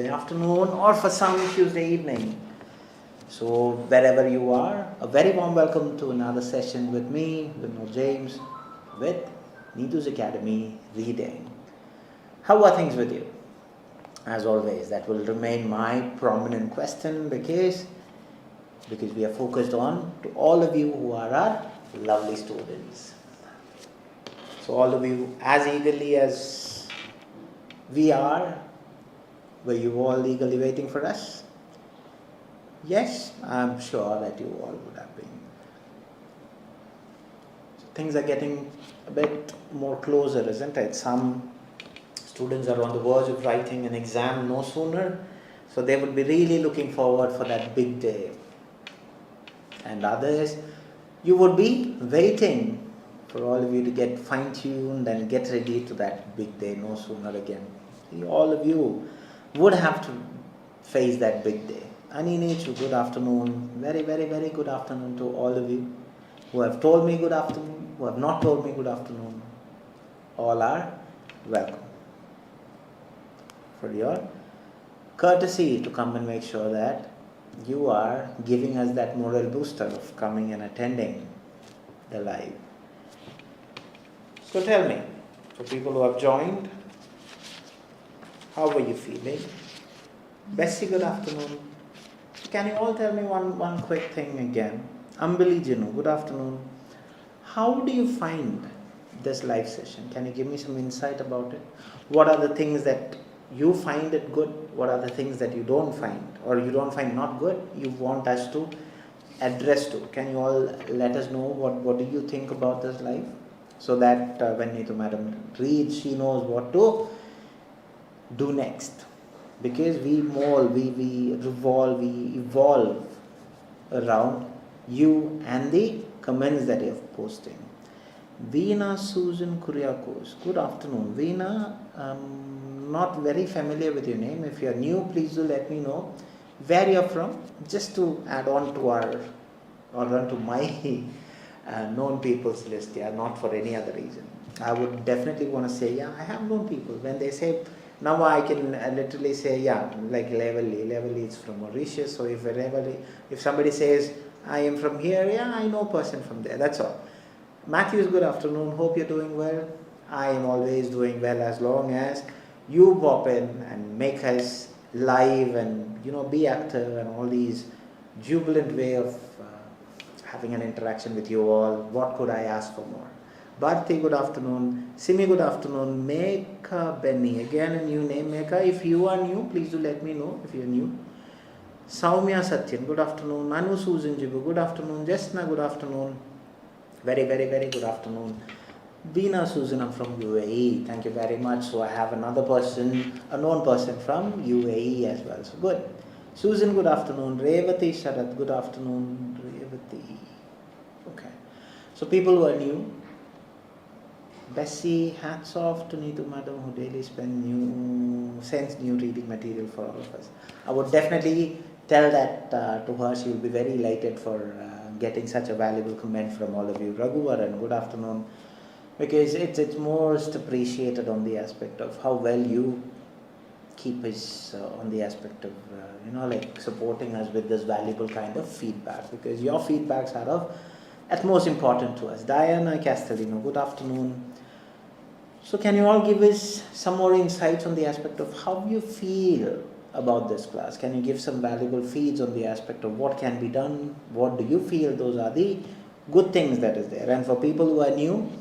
Tuesday afternoon, or for some Tuesday evening. So wherever you are, a very warm welcome to another session with me, Vinod James, with Neetu's Academy Reading. How are things with you? As always, that will remain my prominent question because we are focused on to all of you who are our lovely students. So all of you, as eagerly as we are, were you all eagerly waiting for us? Yes, I'm sure that you all would have been. So things are getting a bit more closer, isn't it? Some students are on the verge of writing an exam no sooner, so they would be really looking forward for that big day. And others, you would be waiting for all of you to get fine-tuned and get ready to that big day no sooner again. See, all of you would have to face that big day. Aninechu, good afternoon. Very, very, very good afternoon to all of you who have told me good afternoon, who have not told me good afternoon. All are welcome for your courtesy to come and make sure that you are giving us that moral booster of coming and attending the live. So tell me, for people who have joined, how are you feeling? Bessie, good afternoon. Can you all tell me one quick thing again? Ambali Jinu, good afternoon. How do you find this live session? Can you give me some insight about it? What are the things that you find it good? What are the things that you don't find, or you don't find not good, you want us to address to? Can you all let us know what do you think about this live? So that when Neetu madam reads, she knows what to do next. Because we evolve around you and the comments that you are posting. Veena Susan Kuriakos, good afternoon. Veena, not very familiar with your name. If you are new, please do let me know where you are from, just to add on to onto my known people's list, not for any other reason. I would definitely want to say, I have known people. When they say, now I can literally say, like Levely is from Mauritius. So if somebody says, I am from here, I know a person from there, that's all. Matthews, good afternoon. Hope you're doing well. I am always doing well as long as you pop in and make us live and be active and all these jubilant way of having an interaction with you all. What could I ask for more? Bharti, good afternoon. Simi, good afternoon. Meka Benny, again a new name. Meka, if you are new, please do let me know if you are new. Saumya Satyan, good afternoon. Anu Susan Jibu, good afternoon. Jasna, good afternoon. Very, very, very good afternoon. Veena Susan, I'm from UAE. Thank you very much. So I have another person, a known person from UAE as well. So good. Susan, good afternoon. Revati Sharat, good afternoon. Revati. Okay. So people who are new. Bessie, hats off to Neetu madam who daily sends new reading material for all of us. I would definitely tell that to her. She will be very elated for getting such a valuable comment from all of you. Raghuvaran, good afternoon. Because it's most appreciated on the aspect of how well you keep us on the aspect of like supporting us with this valuable kind of feedback, because your feedbacks are of utmost important to us. Diana Castellino, good afternoon. So can you all give us some more insights on the aspect of how you feel about this class? Can you give some valuable feeds on the aspect of what can be done? What do you feel those are the good things that is there? And for people who are new,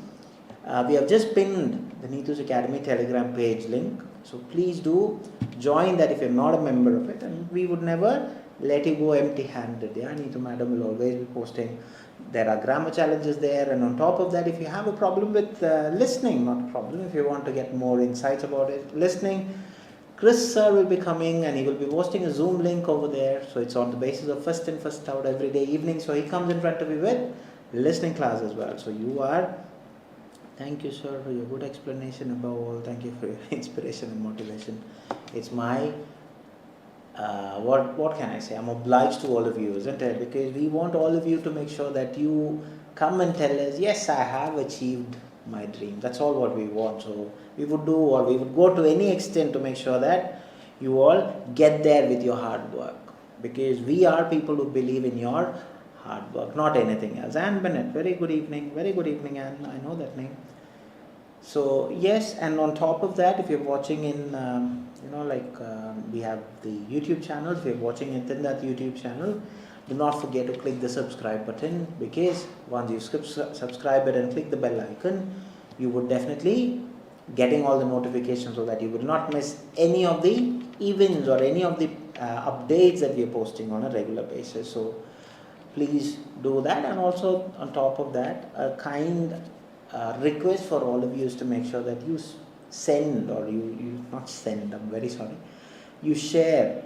we have just pinned the Neetu's Academy Telegram page link. So please do join that if you're not a member of it. And we would never let you go empty-handed. Neetu madam will always be posting. There are grammar challenges there. And on top of that, if you have a problem with listening, not a problem, if you want to get more insights about it, listening, Chris sir will be coming and he will be posting a Zoom link over there. So it's on the basis of first in, first out every day evening. So he comes in front of you with listening class as well. So you are... Thank you, sir, for your good explanation above all. Thank you for your inspiration and motivation. It's my, what can I say? I'm obliged to all of you, isn't it? Because we want all of you to make sure that you come and tell us, yes, I have achieved my dream. That's all what we want. So we would do, or we would go to any extent to make sure that you all get there with your hard work, because we are people who believe in your hard work, not anything else. Anne Bennett, very good evening, Anne, I know that name. So yes, and on top of that, if you're watching in, we have the YouTube channel. If you're watching it in that YouTube channel, do not forget to click the subscribe button, because once you subscribe it and click the bell icon, you would definitely getting all the notifications, so that you would not miss any of the events or any of the updates that we are posting on a regular basis. So please do that. And also on top of that, a kind request for all of you is to make sure that you send, or you not send, I'm very sorry, you share.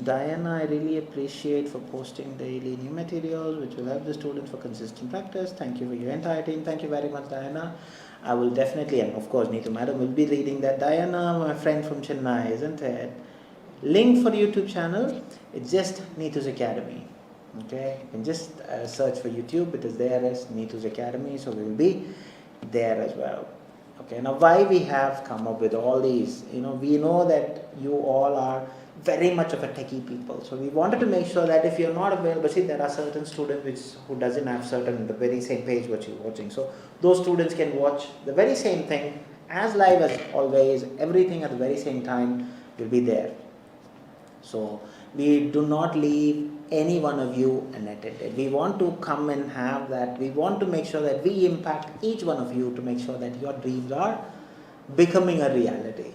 Diana, I really appreciate for posting daily new materials which will help the students for consistent practice. Thank you for your entire team. Thank you very much, Diana. I will definitely, and of course Neetu madam will be reading that. Diana, my friend from Chennai, isn't it? Link for YouTube channel, it's just Neetu's Academy. Okay, you can just search for YouTube, it is there as Neetu's Academy, so we will be there as well. Okay, now why we have come up with all these, we know that you all are very much of a techie people, so we wanted to make sure that if you're not available, see, there are certain students who doesn't have the very same page what you're watching, so those students can watch the very same thing as live as always, everything at the very same time will be there. So we do not leave any one of you unattended. We want to come and have that. We want to make sure that we impact each one of you to make sure that your dreams are becoming a reality.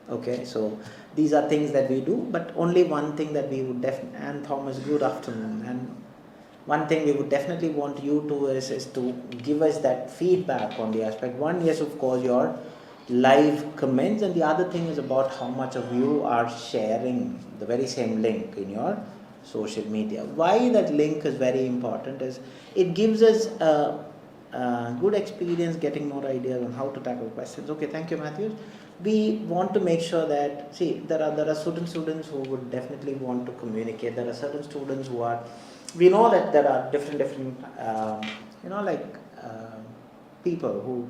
Okay, so these are things that we do, but only one thing that we would definitely, and Thomas, good afternoon, and one thing we would definitely want you to is to give us that feedback on the aspect. One, yes, of course, your live comments, and the other thing is about how much of you are sharing the very same link in your social media. Why that link is very important is it gives us a good experience getting more ideas on how to tackle questions. Okay, thank you, Matthew. We want to make sure that, see, there are certain students who would definitely want to communicate. There are certain students who are, we know that there are different people who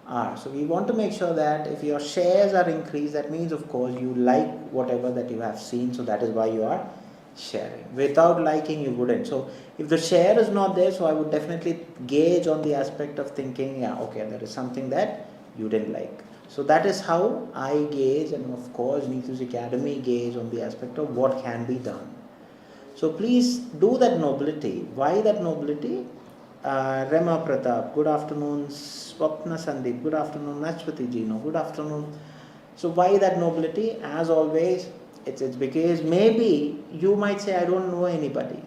are. So we want to make sure that if your shares are increased, that means of course you like whatever that you have seen, so that is why you are sharing. Without liking, you wouldn't. So if the share is not there, so I would definitely gauge on the aspect of thinking, yeah, okay, there is something that you didn't like. So that is how I gauge, and of course Neetu's Academy gauge on the aspect of what can be done. So please do that nobility. Why that nobility? Rema Pratap, good afternoon. Swapna Sandeep, good afternoon. Nachpati Gino, good afternoon. So why that nobility? As always, it's because maybe you might say, I don't know anybody.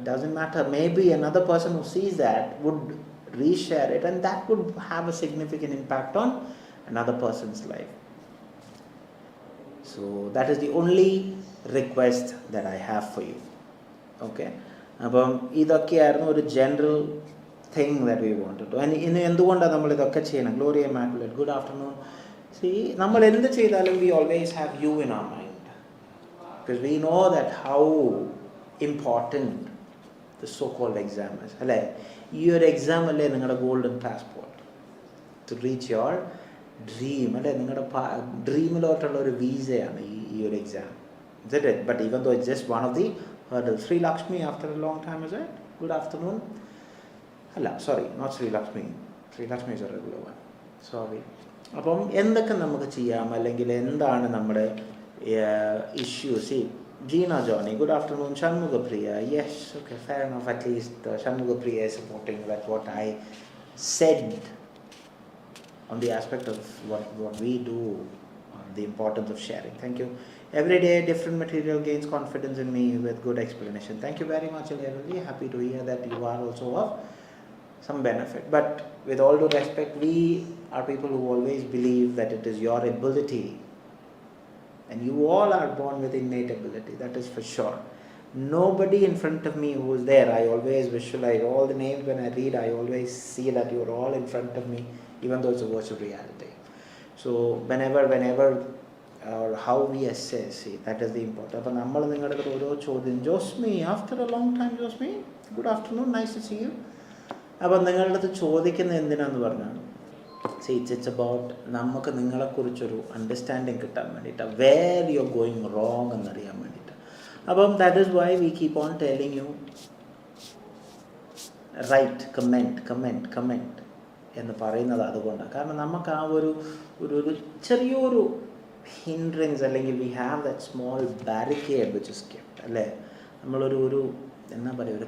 Doesn't matter. Maybe another person who sees that would reshare it, and that would have a significant impact on another person's life. So that is the only request that I have for you. Okay. അപ്പം ഇതൊക്കെയായിരുന്നു ഒരു general thing that we wanted to. ഇനി എന്തുകൊണ്ടാണ് നമ്മൾ ഇതൊക്കെ ചെയ്യണം? Gloria Immaculate, good afternoon. See, നമ്മൾ എന്ത് ചെയ്താലും we always have you in our mind, because we know that how important the so called exam is. അല്ലേ, ഈ ഒരു എക്സാം അല്ലേ നിങ്ങളുടെ golden passport to reach your dream. അല്ലേ, നിങ്ങളുടെ ഡ്രീമിലോട്ടുള്ള ഒരു വീസയാണ് ഈ ഒരു exam. Isn't it? But even though it's just one of the hurdles. Sri Lakshmi, after a long time, is it? Good afternoon. Hello, sorry, not Sri Lakshmi. Sri Lakshmi is a regular one. Sorry. അപ്പം എന്തൊക്കെ നമുക്ക് ചെയ്യാം, അല്ലെങ്കിൽ എന്താണ് നമ്മുടെ issues? See, Gina Johnny, good afternoon. Shanmugapriya, yes, okay, fair enough. At least Shanmugapriya is supporting that what I said on the aspect of what we do, the importance of sharing. Thank you. Every day different material gains confidence in me with good explanation. Thank you very much, really happy to hear that you are also of some benefit. But with all due respect, we are people who always believe that it is your ability, and you all are born with innate ability, that is for sure. Nobody in front of me who is there, I always visualize all the names when I read, I always see that you are all in front of me, even though it's a virtual reality. So whenever or how we assess, see, that is the important. അപ്പോൾ നമ്മൾ നിങ്ങളുടെ ഓരോ ചോദ്യം, Josmi, after a long time, Josmi, good afternoon, nice to see you. അപ്പം നിങ്ങളുടെ അടുത്ത് ചോദിക്കുന്നത് എന്തിനാന്ന് പറഞ്ഞാണ്, See, it's about നമുക്ക് നിങ്ങളെക്കുറിച്ചൊരു അണ്ടർസ്റ്റാൻഡിങ് കിട്ടാൻ വേണ്ടിയിട്ടാണ്, where you are going wrong എന്നറിയാൻ വേണ്ടിയിട്ട്. അപ്പം that is why we keep on telling you write comment എന്ന് പറയുന്നത് അതുകൊണ്ടാണ്. കാരണം നമുക്ക് ആ ഒരു ഒരു ചെറിയൊരു ഹിൻഡ്രൻസ്, അല്ലെങ്കിൽ we have that small barricade which is kept, അല്ലേ? നമ്മളൊരു എന്നാ പറയുക, ഒരു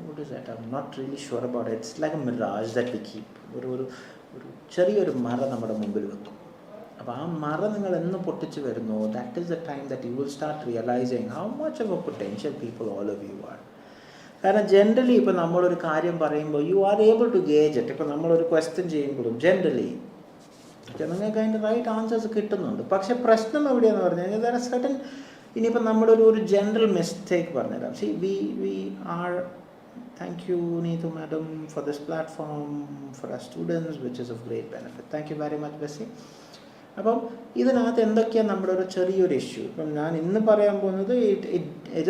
what is that? I'm not really sure about it. It's like a mirage that we keep. ഒരു ചെറിയൊരു മറ നമ്മുടെ മുമ്പിൽ വെക്കും. അപ്പോൾ ആ മറ നിങ്ങൾ എന്ന് പൊട്ടിച്ച് വരുന്നു, that is the time that you will start realising how much of a potential people all of you are. കാരണം ജനറലി ഇപ്പോൾ നമ്മളൊരു കാര്യം പറയുമ്പോൾ you are able to gauge it. ഇപ്പോൾ നമ്മളൊരു ക്വസ്റ്റ്യൻ ചെയ്യുമ്പോഴും ജനറലി നിങ്ങൾക്ക് അതിൻ്റെ റൈറ്റ് ആൻസേഴ്സ് കിട്ടുന്നുണ്ട്. പക്ഷേ പ്രശ്നം എവിടെയാണെന്ന് പറഞ്ഞു കഴിഞ്ഞാൽ ദർ ആർ സർട്ടൻ, ഇനിയിപ്പോൾ നമ്മളൊരു ജനറൽ മിസ്റ്റേക്ക് പറഞ്ഞുതരാം. See we are, thank you Neetu madam for this platform for our students, which is of great benefit. Thank you very much Bessie. അപ്പം ഇതിനകത്ത് എന്തൊക്കെയാണ് നമ്മുടെ ഒരു ചെറിയൊരു ഇഷ്യൂ. ഇപ്പം ഞാൻ ഇന്ന് പറയാൻ പോകുന്നത് it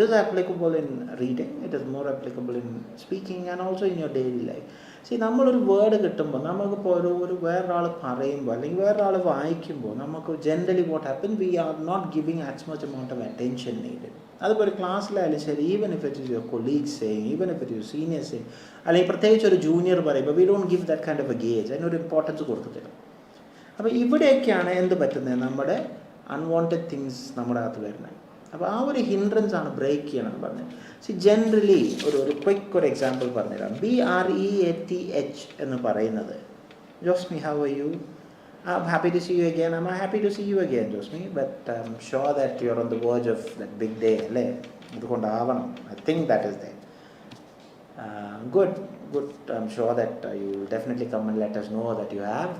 is applicable in reading, it is more applicable in speaking and also in your daily life. See നമ്മളൊരു വേർഡ് കിട്ടുമ്പോൾ, നമുക്കിപ്പോൾ ഒരു വേറൊരാൾ പറയുമ്പോൾ അല്ലെങ്കിൽ വേറൊരാൾ വായിക്കുമ്പോൾ നമുക്ക് generally what happen, we are not giving as much amount of attention needed. അതിപ്പോൾ ഒരു ക്ലാസ്സിലായാലും ശരി, even if it is your colleagues saying, even if it your seniors saying, അല്ലെങ്കിൽ പ്രത്യേകിച്ച് ഒരു ജൂനിയർ പറയുമ്പോൾ we don't give that kind of A gauge, അതിനൊരു importance കൊടുക്കത്തില്ല. അപ്പോൾ ഇവിടെയൊക്കെയാണ് എന്ത് പറ്റുന്നത്, നമ്മുടെ അൺവാണ്ടഡ് തിങ്സ് നമ്മുടെ അകത്ത് വരുന്നത്. അപ്പോൾ ആ ഒരു ഹിൻഡ്രൻസ് ആണ് ബ്രേക്ക് ചെയ്യണമെന്ന് പറഞ്ഞത്. സി ജനറലി ഒരു ക്വിക്ക് ഒരു എക്സാമ്പിൾ പറഞ്ഞുതരാം. BREATH എന്ന് പറയുന്നത്, Josmi how are you? I'm happy to see you again. I'm happy to see you again, Josmi. But I'm sure that you're on the verge of that big day. I think that is there. Good. I'm sure that you will definitely come and let us know that you have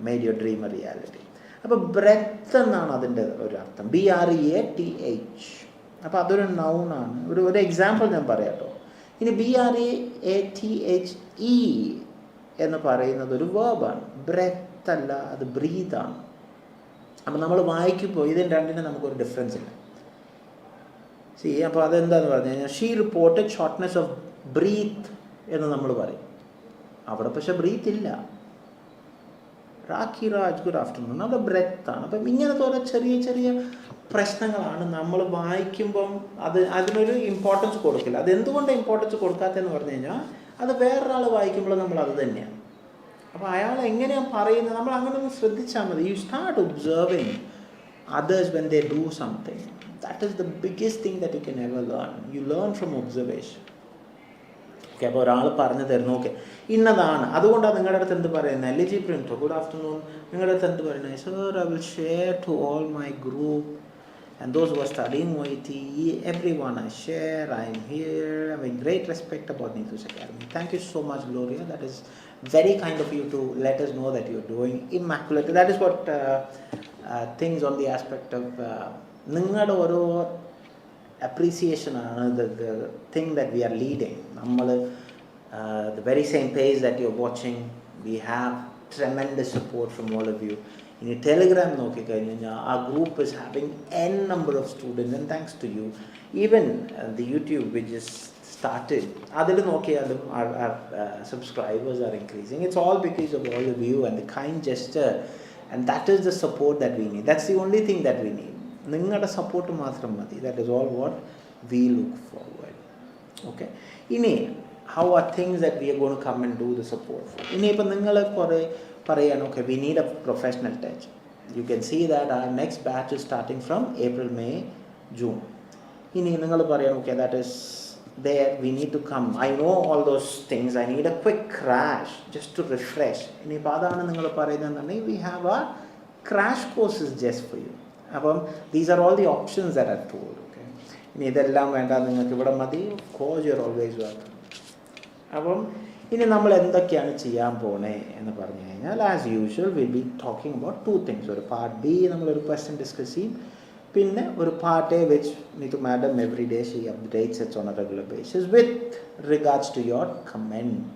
made your dream a reality. അപ്പോൾ breath എന്നാണ് അതിൻ്റെ ഒരു അർത്ഥം, BREATH. അപ്പോൾ അതൊരു നൗണാണ്. ഒരു example ഞാൻ പറയാം കേട്ടോ. ഇനി BREATHE എന്ന് പറയുന്നത് ഒരു വേർബാണ്, ബ്രെത്ത് അല്ല, അത് ബ്രീതാണ്. അപ്പോൾ നമ്മൾ വായിക്കുമ്പോൾ ഇതിന് രണ്ടിനും നമുക്കൊരു ഡിഫറൻസ് ഇല്ല. സി അപ്പോൾ അതെന്താന്ന് പറഞ്ഞു കഴിഞ്ഞാൽ, she reported shortness of breath എന്ന് നമ്മൾ പറയും. അവിടെ പക്ഷെ ബ്രീത്ത് ഇല്ല. റാഖി രാജ് ഗുഡ് ആഫ്റ്റർനൂൺ, അത് ബ്രെത്താണ്. അപ്പം ഇങ്ങനത്തെ ഓരോ ചെറിയ പ്രശ്നങ്ങളാണ് നമ്മൾ വായിക്കുമ്പം അതിനൊരു ഇമ്പോർട്ടൻസ് കൊടുക്കില്ല. അതെന്തുകൊണ്ട് ഇമ്പോർട്ടൻസ് കൊടുക്കാത്തതെന്ന് പറഞ്ഞു കഴിഞ്ഞാൽ, അത് വേറൊരാൾ വായിക്കുമ്പോൾ നമ്മൾ അത് തന്നെയാണ്. അപ്പോൾ അയാൾ എങ്ങനെയാണ് പറയുന്നത്, നമ്മൾ അങ്ങനെ ഒന്ന് ശ്രദ്ധിച്ചാൽ മതി. You start observing others when they do something. That is the biggest thing that you can ever learn. You learn from observation. Okay, അപ്പോൾ ഒരാൾ പറഞ്ഞു തരുന്നു, ഓക്കെ ഇന്നതാണ്, അതുകൊണ്ടാണ് നിങ്ങളുടെ അടുത്ത് എന്ത് പറയുന്നത്, LG പ്രിൻറ്റോ ഗുഡ് ആഫ്റ്റർനൂൺ, നിങ്ങളുടെ അടുത്ത് എന്ത് പറയുന്നത്, sir I will share to all my group and those who are studying OIT, everyone I share, I am here, I have a great respect about Neetu's Academy. Thank you so much Gloria, that is very kind of you to let us know that you are doing immaculate. That is what things on the aspect of നിങ്ങളുടെ ഓരോ appreciation ആണ് the thing that we are leading. നമ്മൾ the very same page that you are watching, we have tremendous support from all of you. ഇനി Telegram നോക്കിക്കഴിഞ്ഞ് കഴിഞ്ഞാൽ ആ group is having n number of students, and thanks to you, even the YouTube which is started, അതിൽ നോക്കിയാലും our subscribers are increasing. It's all because of all of you and the kind gesture, and that is the support that we need. That's the only thing that we need. നിങ്ങളുടെ support മാത്രം മതി. That is all what we look forward. Okay, ഇനി how are things that we are going to come and do the support for? ഇനിയിപ്പോൾ നിങ്ങൾ കുറേ പറയാൻ, okay, we need a professional touch. You can see that our next batch is starting from April, May, June. ഇനി നിങ്ങൾ പറയാൻ, okay, that is there, we need to come, I know all those things, I need a quick crash just to refresh. ഇനിയിപ്പോൾ അതാണ് നിങ്ങൾ പറയുന്നതെന്നുണ്ടെങ്കിൽ we have a crash courses just for you. അപ്പം these are all the options that are told. Okay, ഇനി ഇതെല്ലാം വേണ്ട, നിങ്ങൾക്ക് ഇവിടെ മതി, of course you are always welcome. അപ്പം ഇനി നമ്മൾ എന്തൊക്കെയാണ് ചെയ്യാൻ പോണേ എന്ന് പറഞ്ഞു കഴിഞ്ഞാൽ, as usual will be talking about 2 things. ഒരു പാർട്ട് ബി നമ്മളൊരു ക്വസ്റ്റ്യൻ ഡിസ്കസ് ചെയ്യും, പിന്നെ ഒരു part A which Neetu madam every day she updates it on a regular basis with regards to your comment.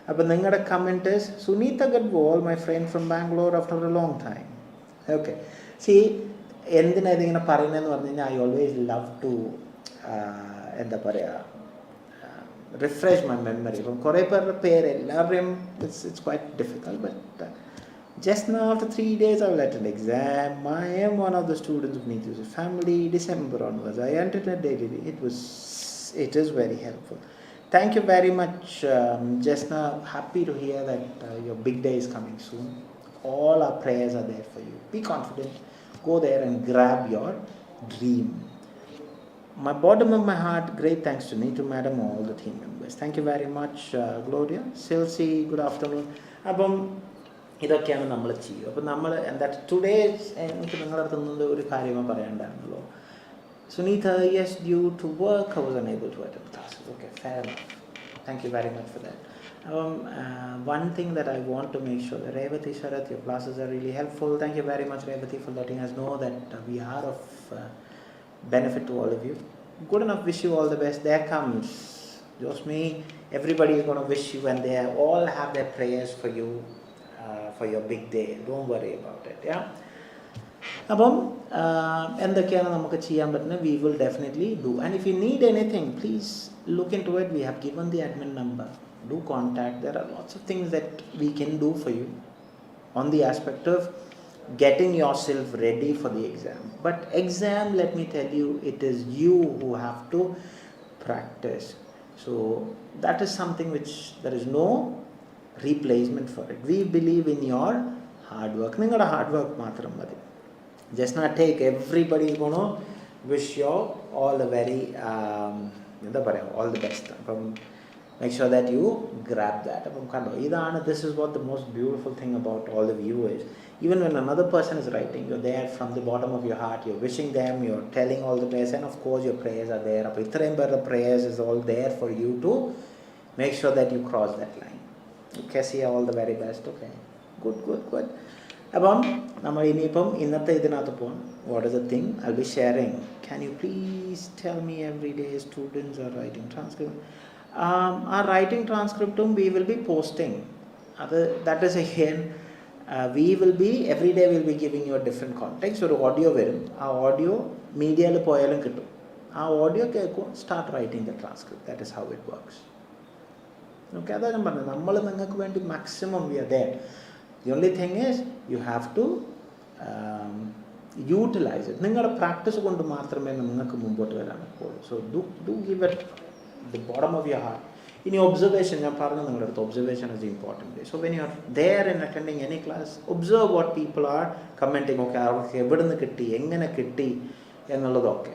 അപ്പോൾ നിങ്ങളുടെ comment is Sunita Gadwal, my friend from Bangalore after a long time. Okay, see എന്തിനാ ഇതിങ്ങനെ പറയുന്നതെന്ന് പറഞ്ഞു കഴിഞ്ഞാൽ, I always love to എന്താ പറയുക, refresh my memory. It's quite difficult, but just now after 3 days I will attend exam. I am one of the students of Niti's family. December onwards, I attended daily. It is very helpful. Thank you very much, just now. Happy to hear that your big day is coming soon. All our prayers are there for you. Be confident. Go there and grab your dream. My bottom of my heart, great thanks to Neetu Madam, all the team members. Thank you very much, Gloria. Silsi, good afternoon. അപ്പം ഇതൊക്കെയാണ് നമ്മൾ ചെയ്യുക. അപ്പം നമ്മൾ എന്താ today എനിക്ക് നിങ്ങളുടെ അടുത്ത് നിന്ന് ഒരു കാര്യം പറയാനുണ്ടായിരുന്നല്ലോ. Sunitha, yes, due to work, I was unable to attend classes. Okay, fair enough. Thank you very much for that. One thing that I want to make sure that Revati Sharath, your classes are really helpful. Thank you very much, Revati, for letting us know that we are of benefit to all of you. Good enough, wish you all the best. There comes Josmi, everybody is going to wish you, and they all have their prayers for you for your big day. Don't worry about it. Yeah. അപ്പം എന്തൊക്കെയാണ് നമുക്ക് ചെയ്യാൻ പറ്റുന്നത്, we will definitely do. And if you need anything, please look into it. We have given the admin number. Do contact. There are lots of things that we can do for you on the aspect of getting yourself ready for the exam. But exam, let me tell you, it is you who have to practice. So that is something which there is no replacement for it. We believe in your hard work. Ningada hard work matram madi. Just not take, everybody is going to wish you all the very all the best. Make sure that you grab that. This is what the most beautiful thing about all the viewers. Even when another person is writing, you're there from the bottom of your heart, you're wishing them, you're telling all the prayers, and of course your prayers are there. The prayers is all there for you to make sure that you cross that line. Okay, see all the very best. Okay, good. What is the thing I'll be sharing? Can you please tell me every day students are writing transcript? Our writing transcript we will be posting. That is again, we will be every day we'll be giving you a different context. So audio varum, our audio media le poyalum kittu. Our audio start writing the transcript. That is how it works. Okay, that's the maximum we are there. The only thing is you have to utilize it. Ningala practice kondu maatrame ningalku mumbottu varan polu. So do give it the bottom of your heart. In your observation, observation is important. So when you are there and attending any class, observe what people are commenting. Okay, evidenne kitti, engane kitti ennalladokke.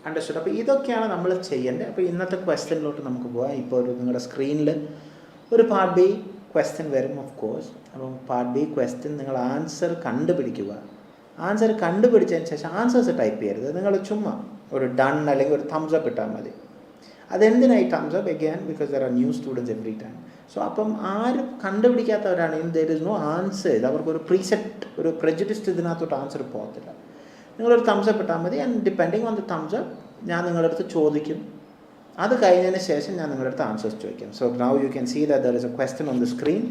Understood? അപ്പോൾ ഇതൊക്കെയാണ് നമ്മൾ ചെയ്യേണ്ടത്. അപ്പോൾ ഇന്നത്തെ ക്വസ്റ്റ്യനിലോട്ട് നമുക്ക് പോകാം. ഇപ്പോൾ നിങ്ങളുടെ സ്ക്രീനിൽ ഒരു പാർട്ട് ബി ക്വസ്റ്റ്യൻ വരും, ഓഫ് കോഴ്സ്. അപ്പം പാർട്ട് ബി ക്വസ്റ്റ്യൻ നിങ്ങൾ ആൻസർ കണ്ടുപിടിക്കുക. ആൻസർ കണ്ടുപിടിച്ചതിന് ശേഷം ആൻസേഴ്സ് ടൈപ്പ് ചെയ്യരുത്. നിങ്ങൾ ചുമ്മാ ഒരു ഡൺ അല്ലെങ്കിൽ ഒരു തംസ് അപ്പ് ഇട്ടാൽ മതി. അതെന്തിനായി thumbs up? Again because there are new students every time. So അപ്പം ആരും കണ്ടുപിടിക്കാത്തവരാണെങ്കിൽ ദർ ഇസ് നോ ആൻസേഴ്സ്. അവർക്കൊരു പ്രീസെറ്റ് ഒരു പ്രെജുഡിസ്ഡ് ഇതിനകത്തോട്ട് ആൻസർ പോകത്തില്ല. നിങ്ങളൊരു തംസ് അപ്പ് ഇട്ടാൽ മതി. And depending on the thumbs up ഞാൻ നിങ്ങളുടെ അടുത്ത് ചോദിക്കും. അത് കഴിഞ്ഞതിന് ശേഷം ഞാൻ നിങ്ങളുടെ അടുത്ത് ആൻസേഴ്സ് ചോദിക്കാം. So now you can see that there is a question on the screen.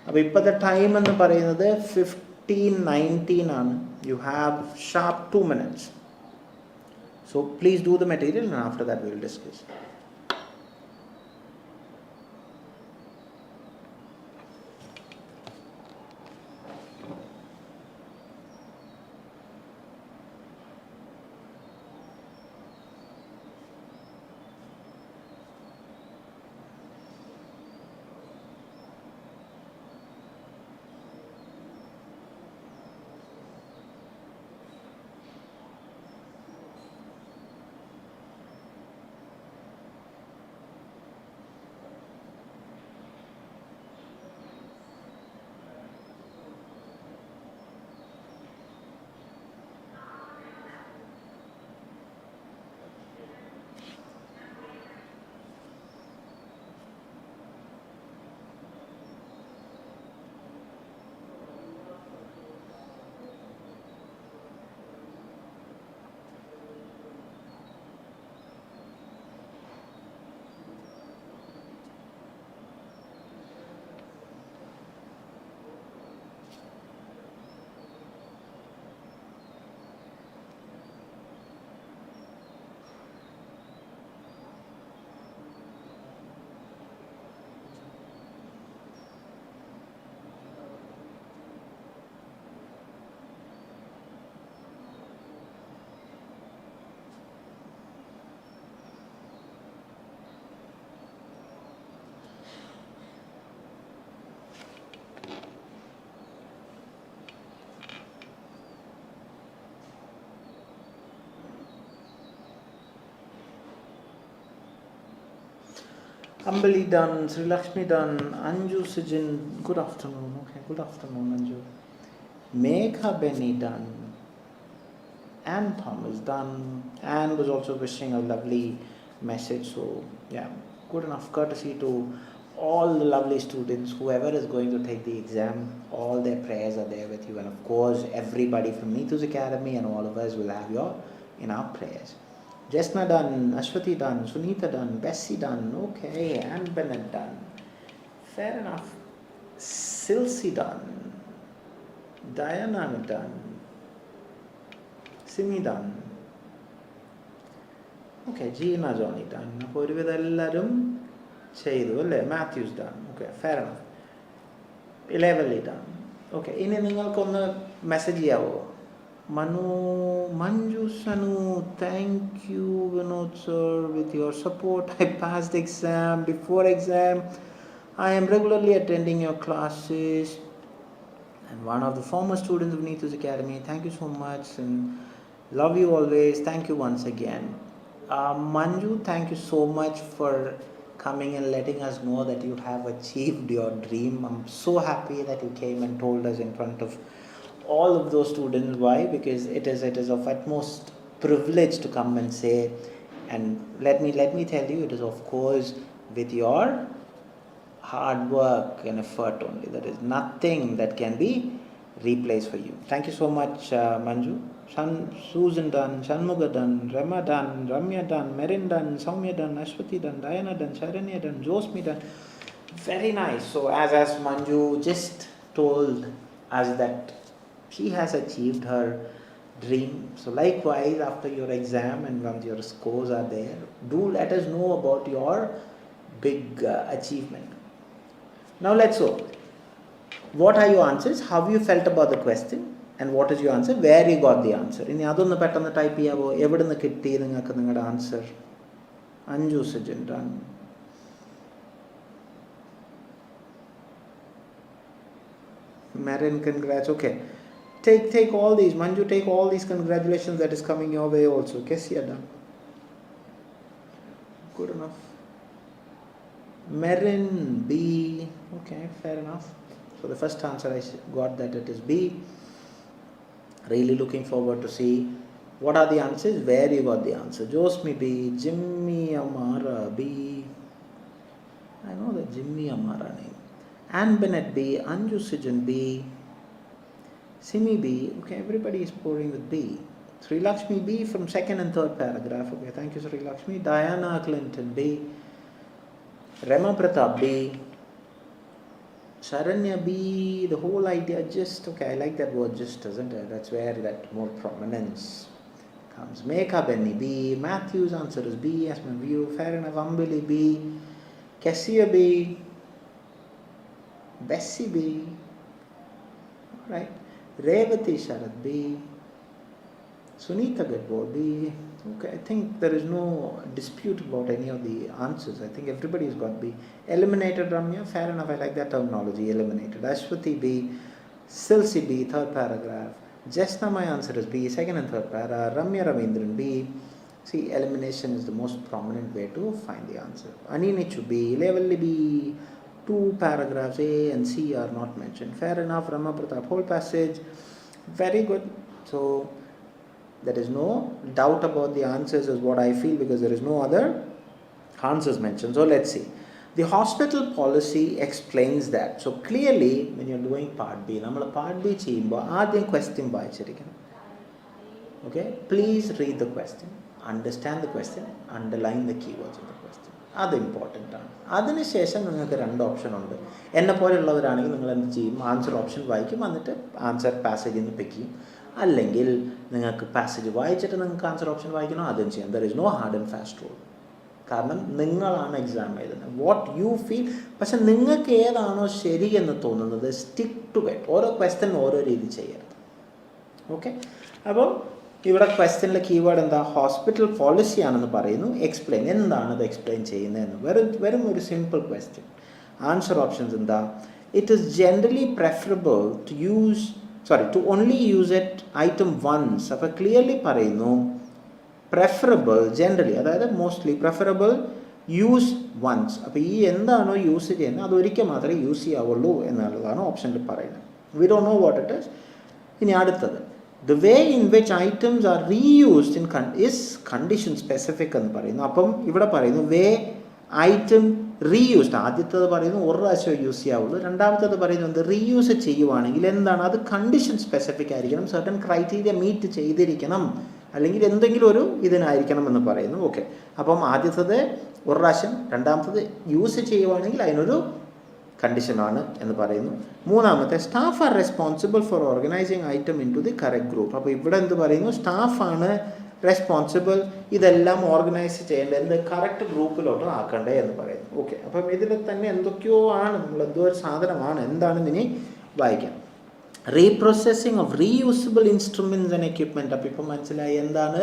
അപ്പോൾ ഇപ്പോഴത്തെ ടൈം എന്ന് പറയുന്നത് 15:19 ആണ്. You have sharp 2 minutes. So please do the material and after that we will discuss. Ambali done, Sri Lakshmi done, Anju Sijin, good afternoon. Okay, good afternoon, Anju. Megha Benny done, Anne Thomas done. Anne was also wishing a lovely message. So, yeah, good enough courtesy to all the lovely students, whoever is going to take the exam. All their prayers are there with you, and of course, everybody from Neetu's Academy and all of us will have your in our prayers. Jesna done, Ashwati done, Sunita done, Bessie done, okay, Anne Bennett done. Fair enough. Silsi done, Diana done, Simi done. Okay, Gina Johnny done. അപ്പോൾ ഒരുവിധം എല്ലാവരും ചെയ്തു അല്ലേ? Mathews done. Okay, fair enough. ഇലവൻലി done. Okay, ഇനി നിങ്ങൾക്കൊന്ന് message ചെയ്യാവോ? Manju Sanu, thank you Vinod sir, with your support I passed exam. Before exam I am regularly attending your classes and one of the former students of Neetu's Academy. Thank you so much and love you always. Thank you once again. Manju, thank you so much for coming and letting us know that you have achieved your dream. I'm so happy that you came and told us in front of all of those students. Why? Because it is of utmost privilege to come and say, and let me tell you, it is of course with your hard work and effort only. There is nothing that can be replaced for you. Thank you so much, Manju. Susan done, Shanmuga done, Rama done, Ramya done, Merin done, Soumya done, Ashwati done, Diana done, Sharanya done, Josmi done. Very nice. So as Manju just told us that she has achieved her dream. So likewise, after your exam and once your scores are there, do let us know about your big achievement. Now let's go. What are your answers? How you felt about the question? And what is your answer? Where you got the answer? ഇനി അതൊന്ന് പെട്ടെന്ന് type ചെയ്യാവോ? എവിടെ നിന്ന് കിട്ടി നിങ്ങൾക്ക് നിങ്ങളുടെ answer? Anju Sajin done. Marin, congrats. Okay. Take all these. Manju, take all these congratulations that is coming your way also. Kessia done. Good enough. Marin, B. Okay, fair enough. So the first answer I got that it is B. Really looking forward to see what are the answers, where you got the answer. Josmi B, Jimmy Amara B. I know the Jimmy Amara name. Anne Bennett B, Anju Sijan B, Simi B. Okay, everybody is pouring with B. Sri Lakshmi B from second and third paragraph. Okay, thank you Sri Lakshmi. Diana Clinton B, Rema Pratap B, Sharanya B, the whole idea just, okay, I like that word just, isn't it? That's where that more prominence comes. Megha Benny B, Matthew's answer is B as my view. Fair enough. Ambili B, Kessia B, Bessie B, right? Revati Sharad B, Sunita Gadbo B. Okay, I think there is no dispute about any of the answers. I think everybody has got B. Eliminated Ramya, fair enough, I like that terminology, eliminated. Ashwati B, Silsi B, third paragraph. Jesna, my answer is B, second and third paragraph. Ramya Ravindran B. See, elimination is the most prominent way to find the answer. Aninichu B, Levelli B, two paragraphs A and C are not mentioned. Fair enough. Rama Pratap, whole passage, very good. So there is no doubt about the answers is what I feel, because there is no other answers mentioned. So let's see. The hospital policy explains that. So clearly when you're doing part B, നമ്മൾ part B ചെയ്യുമ്പോൾ ആദ്യം question വായിച്ചിരിക്കണം. Okay, please read the question, understand the question, underline the keywords of the question. അത് important ആണ്. അതിനുശേഷം നിങ്ങൾക്ക് രണ്ട് option ഉണ്ട്. എന്നെ പോലെയുള്ളവരാണെങ്കിൽ നിങ്ങൾ എന്ത് ചെയ്യും? ആൻസർ ഓപ്ഷൻ വായിക്കും, എന്നിട്ട് ആൻസർ പാസേജിൽ നിന്ന് പിക്ക് ചെയ്യും. അല്ലെങ്കിൽ നിങ്ങൾക്ക് പാസേജ് വായിച്ചിട്ട് നിങ്ങൾക്ക് ആൻസർ ഓപ്ഷൻ വായിക്കണോ അതും ചെയ്യാം. There is no hard and fast rule. കാരണം നിങ്ങളാണ് എക്സാം എഴുതുന്നത്. What you feel. പക്ഷെ നിങ്ങൾക്ക് ഏതാണോ ശരി എന്ന് തോന്നുന്നത് സ്റ്റിക്ക് ടു ഇറ്റ്. ഓരോ ക്വസ്റ്റ്യൻ ഓരോ രീതി ചെയ്യരുത്. ഓക്കെ, അപ്പോൾ ഇവിടെ ക്വസ്റ്റ്യനിലെ കീവേഡ് എന്താ? ഹോസ്പിറ്റൽ പോളിസി ആണെന്ന് പറയുന്നു. എക്സ്പ്ലെയിൻ, എന്താണത് എക്സ്പ്ലെയിൻ ചെയ്യുന്നതെന്ന്. വെറും ഒരു സിമ്പിൾ ക്വസ്റ്റ്യൻ. ആൻസർ ഓപ്ഷൻസ് എന്താ? It is generally preferable to only use it item once. അപ്പോൾ ക്ലിയർലി പറയുന്നു preferable, generally, അതായത് mostly preferable യൂസ് വൺസ്. അപ്പോൾ ഈ എന്താണോ യൂസ് ചെയ്യുന്നത് അതൊരിക്കൽ മാത്രമേ യൂസ് ചെയ്യാവുള്ളൂ എന്നുള്ളതാണ് ഓപ്ഷനിൽ പറയുന്നത്. We don't know what it is. ഇനി അടുത്തത്, the way in which items are reused in is condition specific എന്ന് പറയുന്നു. അപ്പം ഇവിടെ പറയുന്നു വേ ഐറ്റം റീയൂസ്ഡ്. ആദ്യത്തേത് പറയുന്നു ഒരു പ്രാവശ്യം യൂസ് ചെയ്യാവുള്ളൂ. രണ്ടാമത്തേത് പറയുന്നത് റീയൂസ് ചെയ്യുവാണെങ്കിൽ എന്താണ്, അത് കണ്ടീഷൻ സ്പെസിഫിക് ആയിരിക്കണം, സർട്ടൻ ക്രൈറ്റീരിയ മീറ്റ് ചെയ്തിരിക്കണം, അല്ലെങ്കിൽ എന്തെങ്കിലും ഒരു ഇതിനായിരിക്കണം എന്ന് പറയുന്നു. ഓക്കെ, അപ്പം ആദ്യത്തേത് ഒരു പ്രാവശ്യം, രണ്ടാമത്തത് യൂസ് ചെയ്യുവാണെങ്കിൽ അതിനൊരു കണ്ടീഷനാണ് എന്ന് പറയുന്നു. മൂന്നാമത്തെ, staff are responsible for organising item into the correct group. അപ്പോൾ ഇവിടെ എന്ത് പറയുന്നു, സ്റ്റാഫാണ് റെസ്പോൺസിബിൾ ഇതെല്ലാം ഓർഗനൈസ് ചെയ്യേണ്ടത് എന്ത് കറക്റ്റ് ഗ്രൂപ്പിലോട്ട് ആക്കണ്ടേ എന്ന് പറയുന്നു. ഓക്കെ, അപ്പം ഇതിൽ തന്നെ എന്തൊക്കെയോ ആണ്, നമ്മൾ എന്തോ ഒരു സാധനമാണ്, എന്താണെന്ന് ഇനി വായിക്കാം. Reprocessing of reusable instruments and equipment. അപ്പോൾ ഇപ്പം മനസ്സിലായി എന്താണ്,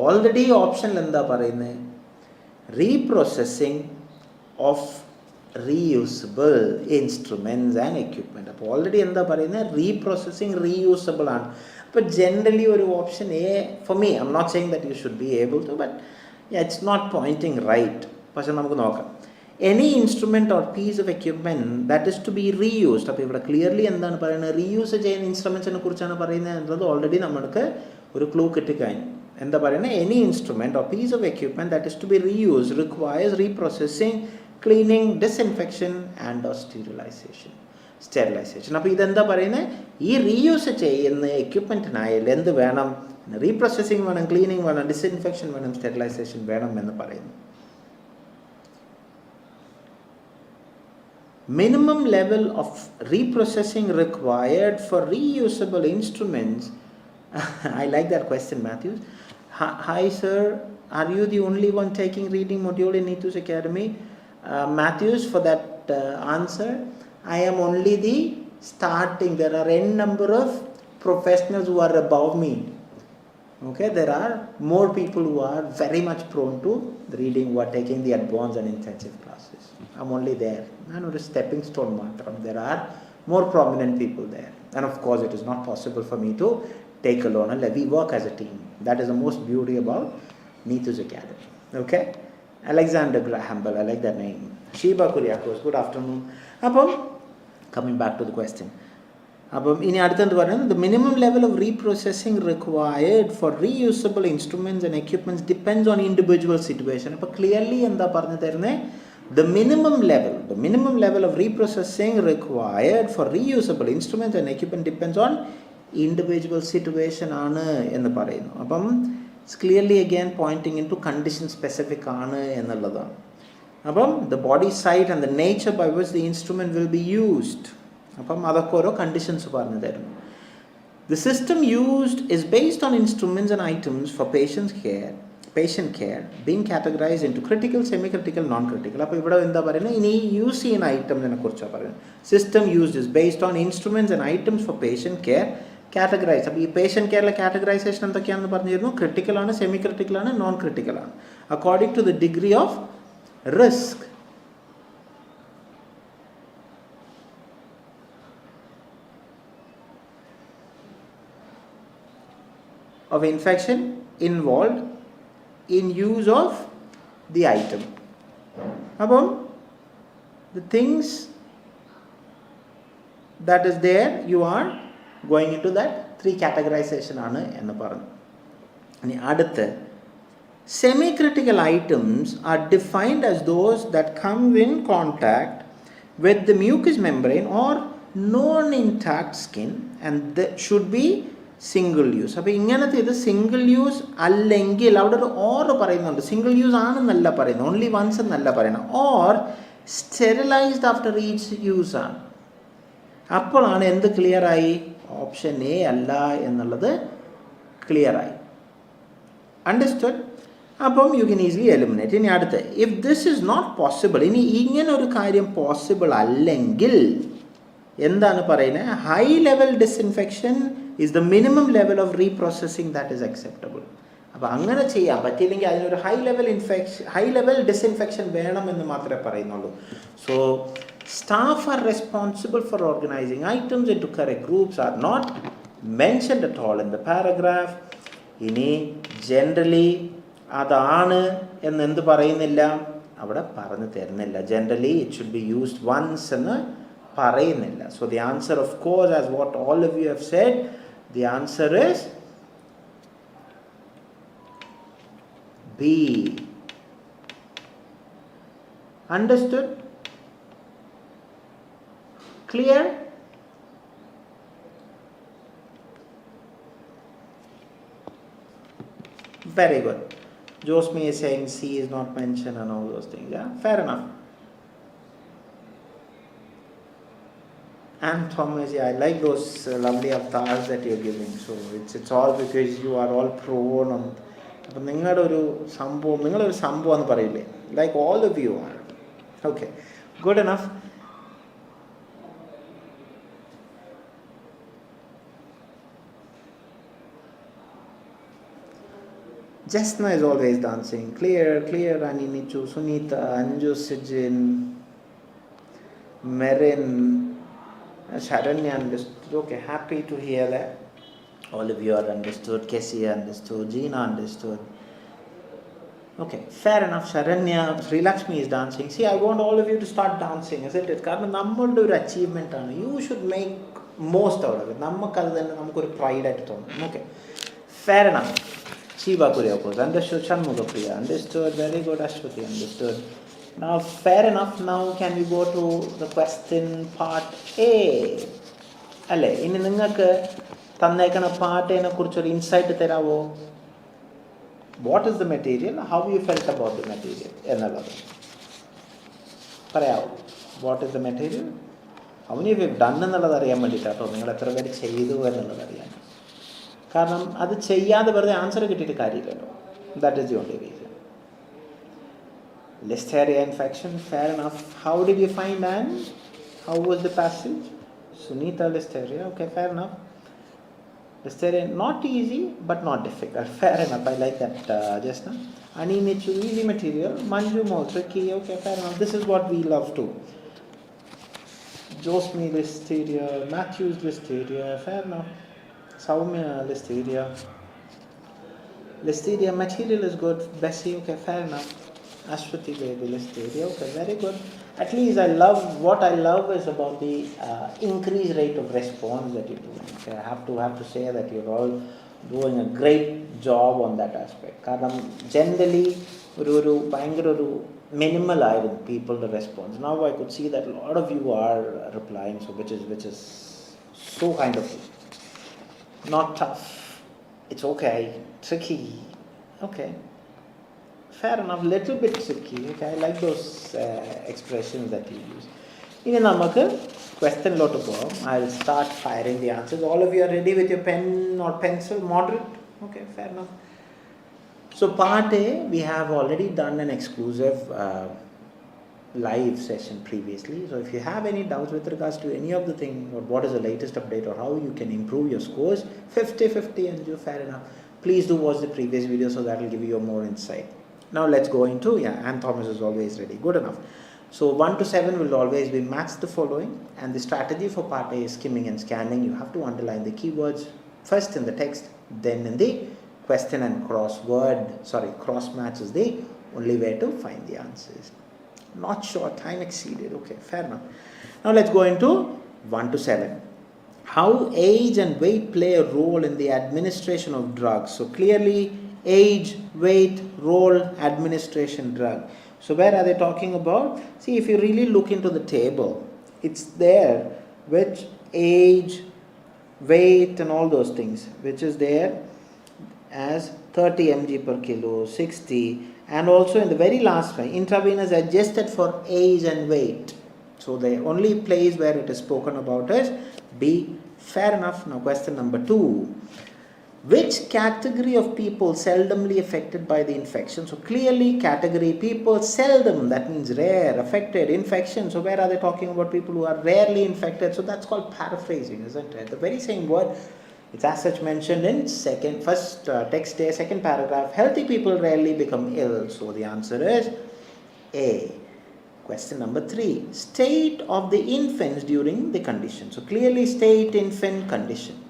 ഓൾറെഡി ഓപ്ഷനിൽ എന്താ പറയുന്നത്, reprocessing of reusable instruments and equipment. അപ്പോൾ ഓൾറെഡി എന്താ പറയുന്നത്, റീപ്രോസസ്സിങ് റീയൂസബിൾ ആണ്. അപ്പോൾ ജനറലി ഒരു option a for me, I am not saying that you should be able to, but it's not pointing right. പക്ഷെ നമുക്ക് നോക്കാം. Any instrument or piece of equipment that is to be reused. അപ്പോൾ ഇവിടെ clearly എന്താണ് പറയുന്നത്, reuse ചെയ്യുന്ന ഇൻസ്ട്രുമെൻറ്റ്സിനെ കുറിച്ചാണ് പറയുന്നത് എന്നത് ഓൾറെഡി നമുക്ക് ഒരു ക്ലൂ കിട്ടിക്കഴിഞ്ഞു. എന്താ പറയുന്നത്, any instrument or piece of equipment that is to be reused requires reprocessing, cleaning, disinfection and or sterilisation. അപ്പോൾ ഇതെന്താ പറയുന്നത്, ഈ റീയൂസ് ചെയ്യുന്ന എക്യുപ്മെൻറ്റിനായാലും എന്ത് വേണം, റീപ്രോസസ്സിങ് വേണം, ക്ലീനിങ് വേണം, ഡിസ്ഇൻഫെക്ഷൻ വേണം, സ്റ്റെറിലൈസേഷൻ വേണം എന്ന് പറയുന്നു. Minimum level of reprocessing required for reusable instruments. I like that question, Matthews. Hi sir, are you the only one taking reading module in Neetu's Academy? Matthews, for that answer, I am only the starting. There are n number of professionals who are above me. Okay, there are more people who are very much prone to the reading, who are taking the advanced and intensive classes. I'm only there. I'm a stepping stone matram. There are more prominent people there. And of course, it is not possible for me to take alone. We work as a team. That is the most beauty about Neetu's Academy. Okay? Alexander Graham Bell, I like that name. Sheba Kuriakos, good afternoon. Coming back to the question. അപ്പം ഇനി അടുത്തെന്ത് പറയുന്നത്, the minimum level of reprocessing required for reusable instruments and equipments depends on individual situation. അപ്പോൾ clearly എന്താ പറഞ്ഞു തരുന്നത്, the minimum level of reprocessing required for reusable instruments and equipment depends on individual situation ആണ് എന്ന് പറയുന്നു. അപ്പം it's clearly again pointing into condition specific ആണ് എന്നുള്ളതാണ്. അപ്പം the body site and the nature by which the instrument will be used, അപ്പം അതൊക്കെ ഓരോ കണ്ടീഷൻസ് പറഞ്ഞു തരുന്നു. The system used is based on instruments and items for patient care being categorized into critical, semi-critical, non-critical. അപ്പോൾ ഇവിടെ എന്താ പറയുന്നത്, ഇനി യൂസ് ചെയ്യുന്ന ഐറ്റംസിനെ കുറിച്ചാണ് പറയുന്നത്. System used is based on instruments and items for patient care categorise. അപ്പോൾ ഈ പേഷ്യൻറ്റ് കെയറിലെ കാറ്റഗറൈസേഷൻ എന്തൊക്കെയാണെന്ന് പറഞ്ഞിരുന്നു, ക്രിട്ടിക്കലാണ്, സെമി ക്രിട്ടിക്കലാണ്, നോൺ ക്രിട്ടിക്കലാണ്, according to the degree of risk. of infection involved in use of the item. Above the things that is there, you are going into that three categorization ആണ് എന്ന് പറഞ്ഞു. ഇനി അടുത്ത്, semi critical items are defined as those that come in contact with the mucous membrane or non intact skin and they should be single use. അപ്പോൾ ഇങ്ങനത്തെ ഇത് single use അല്ലെങ്കിൽ അവിടെ ഒരു ഓർ പറയുന്നുണ്ട്, സിംഗിൾ യൂസ് ആണെന്നല്ല പറയുന്നത്, ഓൺലി വൺസ് എന്നല്ല പറയുന്നത്, or sterilised after each use ആണ്. അപ്പോഴാണ് എന്ത് ക്ലിയറായി, ഓപ്ഷൻ എ അല്ല എന്നുള്ളത് ക്ലിയറായി. അണ്ടർസ്റ്റുഡ്? അപ്പം യു കെൻ ഈസിലി എലിമിനേറ്റ്. ഇനി അടുത്ത്, if this is not possible, ഇനി ഇങ്ങനെ ഒരു കാര്യം പോസിബിൾ അല്ലെങ്കിൽ എന്താണ് പറയുന്നത്, high level disinfection is the minimum level of reprocessing that is acceptable. അപ്പോൾ അങ്ങനെ ചെയ്യാൻ പറ്റിയില്ലെങ്കിൽ അതിനൊരു ഹൈ ലെവൽ ഡിസ്ഇൻഫെക്ഷൻ വേണമെന്ന് മാത്രമേ പറയുന്നുള്ളൂ. So staff are responsible for organising items into correct groups are not mentioned at all in the paragraph. ഇനി generally അതാണ് എന്നെന്ത് പറയുന്നില്ല, അവിടെ പറഞ്ഞു തരുന്നില്ല. Generally it should be used once എന്ന് പറയുന്നില്ല. So the answer of course as what all of you have said, the answer is B. Understood? Clear? Very good. Josmi is saying C is not mentioned and all those things. Yeah, fair enough. And Thomas, yeah, I like those lovely avatars that you're giving. So it's all because you are all prone on. അപ്പം നിങ്ങളുടെ ഒരു സംഭവം എന്ന് പറയില്ലേ, like all of you R. Okay, good enough. Jasna is always dancing. Clear, Rani Nichu, Sunita, Anju Sijin, Merin, Sharanya understood. Okay, happy to hear that. All of you are understood. Kessie understood. Gina understood. Okay, fair enough. Sharanya, Sri Lakshmi is dancing. See, I want all of you to start dancing, isn't it? Because nammude oru achievement aanu. You should make most out of it. Nammakku thanne namukku oru pride aayittu thonum. Okay, fair enough. Shiva Kuryakos understood. Shanmuga Priya understood. Very good. Ashwati understood. Now, fair enough. Now, can we go to the question part A? Alle, ini ningalku തന്നേക്കണ പാട്ടിനെ കുറിച്ചൊരു insight തരാമോ? What is the material, how you felt about the material എന്നുള്ളത് പറയാമോ? What is the material, how many of you done എന്നുള്ളത് അറിയാൻ വേണ്ടിയിട്ടാട്ടോ, നിങ്ങൾ എത്ര പേര് ചെയ്തു എന്നുള്ളത് അറിയാൻ. കാരണം അത് ചെയ്യാതെ വെറുതെ ആൻസർ കിട്ടിയിട്ട് കാര്യമില്ലല്ലോ. That is the only reason. Listeria infection, fair enough. How did you find and how was the passage? Sunita Listeria, okay, fair enough. Listeria, not easy but not difficult. Fair enough, I like that just now. Ani Nichu, easy material. Manju more tricky, okay, fair enough. This is what we love too. Josmi Listeria, Matthews Listeria, fair enough. Saumya Listeria. Listeria material is good. Bessie, okay, fair enough. Ashwati baby Listeria, okay, very good. At least what I love is about the increased rate of response that you're doing. Okay, I have to say that you're all doing a great job on that aspect. Because generally, oru bhayangara oru minimal aayirunnu people the response. Now I could see that a lot of you are replying, so which is so kind of not tough. It's okay, tricky. Okay. Fair enough, little bit tricky. Okay, I like those expressions that you use. In namakku question lot go. I'll start firing the answers. All of you are ready with your pen or pencil, moderate? Okay, fair enough. So part A, we have already done an exclusive live session previously. So if you have any doubts with regards to any of the thing, or what is the latest update or how you can improve your scores, 50-50 and you, fair enough. Please do watch the previous video, so that will give you more insight. Now let's go into, and Thomas is always ready. Good enough. So 1 to 7 will always be match the following, and the strategy for part A is skimming and scanning. You have to underline the keywords first in the text, then in the question, and cross match is the only way to find the answers. Not sure, time exceeded. Okay, fair enough. Now let's go into 1 to 7. How age and weight play a role in the administration of drugs. So clearly, age, weight, role, administration, drug. So where are they talking about? See, if you really look into the table, it's there which age, weight and all those things, which is there as 30 mg per kilo, 60, and also in the very last one, intravenous adjusted for age and weight. So the only place where it is spoken about is B. Fair enough. Now question number 2. Which category of people seldomly affected by the infection? So clearly category people, seldom, that means rare, affected, infection. So where are they talking about people who are rarely infected? So that's called paraphrasing, isn't it? The very same word, it's as such mentioned in first text A, second paragraph. Healthy people rarely become ill. So the answer is A. Question number 3. State of the infants during the condition. So clearly state, infant, condition.